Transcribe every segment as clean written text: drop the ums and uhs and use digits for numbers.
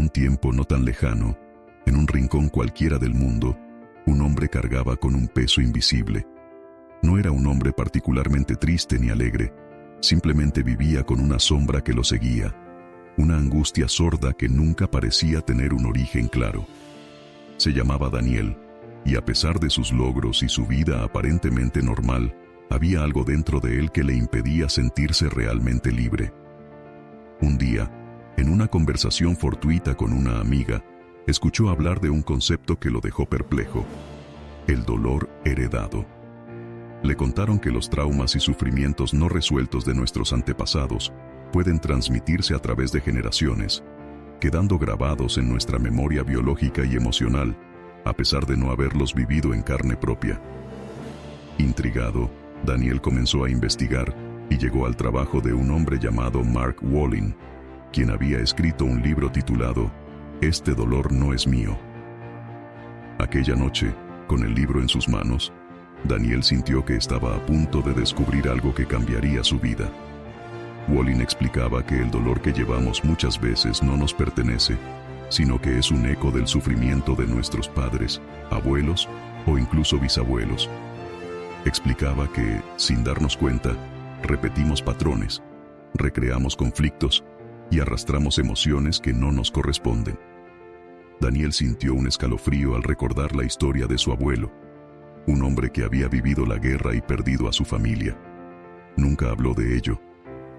un tiempo no tan lejano, en un rincón cualquiera del mundo, un hombre cargaba con un peso invisible. No era un hombre particularmente triste ni alegre, simplemente vivía con una sombra que lo seguía, una angustia sorda que nunca parecía tener un origen claro. Se llamaba Daniel, y a pesar de sus logros y su vida aparentemente normal, había algo dentro de él que le impedía sentirse realmente libre. Un día, en una conversación fortuita con una amiga, escuchó hablar de un concepto que lo dejó perplejo: el dolor heredado. Le contaron que los traumas y sufrimientos no resueltos de nuestros antepasados pueden transmitirse a través de generaciones, quedando grabados en nuestra memoria biológica y emocional, a pesar de no haberlos vivido en carne propia. Intrigado, Daniel comenzó a investigar y llegó al trabajo de un hombre llamado Mark Wolynn, quien había escrito un libro titulado «Este dolor no es mío». Aquella noche, con el libro en sus manos, Daniel sintió que estaba a punto de descubrir algo que cambiaría su vida. Wolynn explicaba que el dolor que llevamos muchas veces no nos pertenece, sino que es un eco del sufrimiento de nuestros padres, abuelos o incluso bisabuelos. Explicaba que, sin darnos cuenta, repetimos patrones, recreamos conflictos y arrastramos emociones que no nos corresponden. Daniel sintió un escalofrío al recordar la historia de su abuelo, un hombre que había vivido la guerra y perdido a su familia. Nunca habló de ello,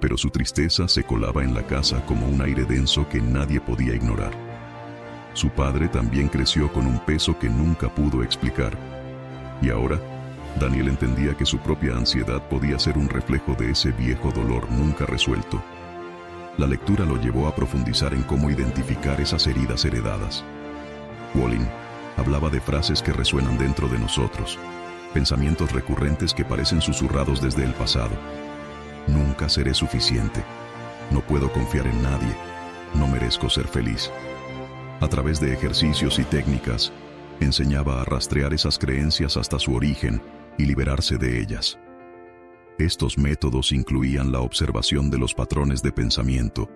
pero su tristeza se colaba en la casa como un aire denso que nadie podía ignorar. Su padre también creció con un peso que nunca pudo explicar. Y ahora, Daniel entendía que su propia ansiedad podía ser un reflejo de ese viejo dolor nunca resuelto. La lectura lo llevó a profundizar en cómo identificar esas heridas heredadas. Wolynn hablaba de frases que resuenan dentro de nosotros, pensamientos recurrentes que parecen susurrados desde el pasado. Nunca seré suficiente. No puedo confiar en nadie. No merezco ser feliz. A través de ejercicios y técnicas, enseñaba a rastrear esas creencias hasta su origen y liberarse de ellas. Estos métodos incluían la observación de los patrones de pensamiento,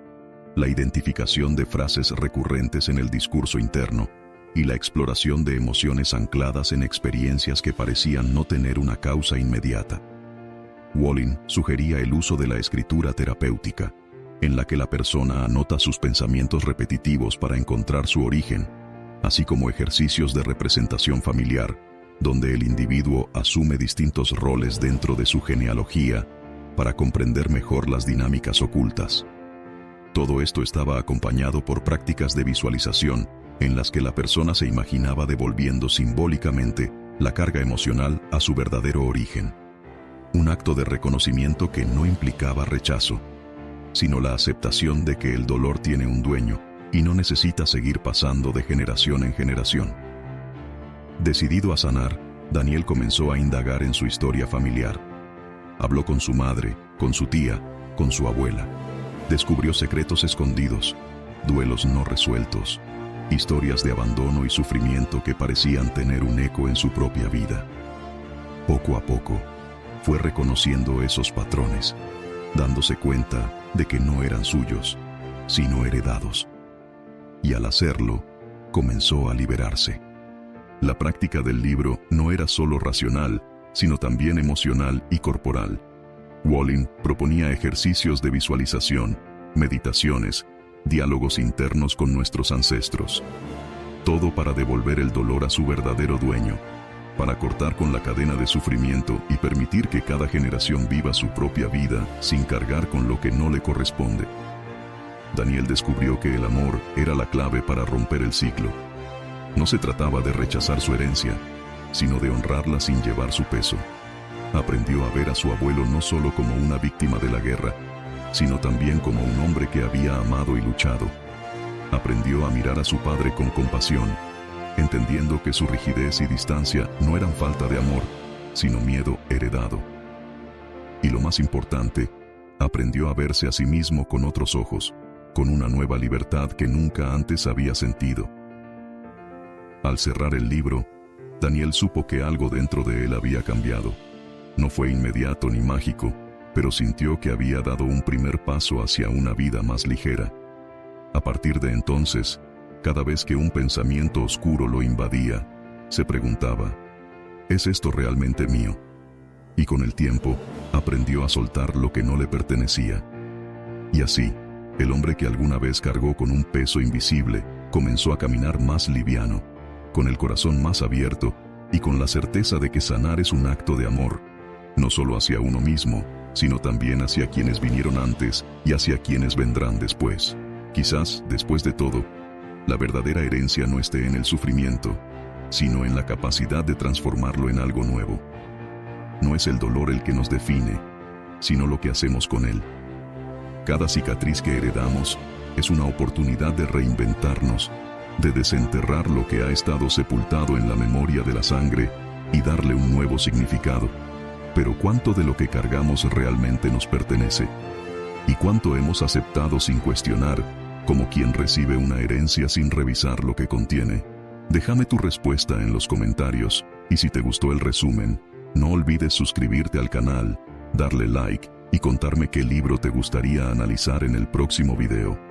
la identificación de frases recurrentes en el discurso interno y la exploración de emociones ancladas en experiencias que parecían no tener una causa inmediata. Wolynn sugería el uso de la escritura terapéutica, en la que la persona anota sus pensamientos repetitivos para encontrar su origen, así como ejercicios de representación familiar, donde el individuo asume distintos roles dentro de su genealogía para comprender mejor las dinámicas ocultas. Todo esto estaba acompañado por prácticas de visualización en las que la persona se imaginaba devolviendo simbólicamente la carga emocional a su verdadero origen. Un acto de reconocimiento que no implicaba rechazo, sino la aceptación de que el dolor tiene un dueño y no necesita seguir pasando de generación en generación. Decidido a sanar, Daniel comenzó a indagar en su historia familiar. Habló con su madre, con su tía, con su abuela. Descubrió secretos escondidos, duelos no resueltos, historias de abandono y sufrimiento que parecían tener un eco en su propia vida. Poco a poco, fue reconociendo esos patrones, dándose cuenta de que no eran suyos, sino heredados. Y al hacerlo, comenzó a liberarse. La práctica del libro no era solo racional, sino también emocional y corporal. Wolynn proponía ejercicios de visualización, meditaciones, diálogos internos con nuestros ancestros. Todo para devolver el dolor a su verdadero dueño, para cortar con la cadena de sufrimiento y permitir que cada generación viva su propia vida sin cargar con lo que no le corresponde. Daniel descubrió que el amor era la clave para romper el ciclo. No se trataba de rechazar su herencia, sino de honrarla sin llevar su peso. Aprendió a ver a su abuelo no solo como una víctima de la guerra, sino también como un hombre que había amado y luchado. Aprendió a mirar a su padre con compasión, entendiendo que su rigidez y distancia no eran falta de amor, sino miedo heredado. Y lo más importante, aprendió a verse a sí mismo con otros ojos, con una nueva libertad que nunca antes había sentido. Al cerrar el libro, Daniel supo que algo dentro de él había cambiado. No fue inmediato ni mágico, pero sintió que había dado un primer paso hacia una vida más ligera. A partir de entonces, Cada vez que un pensamiento oscuro lo invadía, se preguntaba, ¿es esto realmente mío? Y con el tiempo, aprendió a soltar lo que no le pertenecía. Y así, el hombre que alguna vez cargó con un peso invisible, comenzó a caminar más liviano, con el corazón más abierto y con la certeza de que sanar es un acto de amor, no solo hacia uno mismo, sino también hacia quienes vinieron antes y hacia quienes vendrán después. Quizás, después de todo, la verdadera herencia no esté en el sufrimiento, sino en la capacidad de transformarlo en algo nuevo. No es el dolor el que nos define, sino lo que hacemos con él. Cada cicatriz que heredamos es una oportunidad de reinventarnos, de desenterrar lo que ha estado sepultado en la memoria de la sangre y darle un nuevo significado. Pero ¿cuánto de lo que cargamos realmente nos pertenece? ¿Y cuánto hemos aceptado sin cuestionar, como quien recibe una herencia sin revisar lo que contiene? Déjame tu respuesta en los comentarios, y si te gustó el resumen, no olvides suscribirte al canal, darle like y contarme qué libro te gustaría analizar en el próximo video.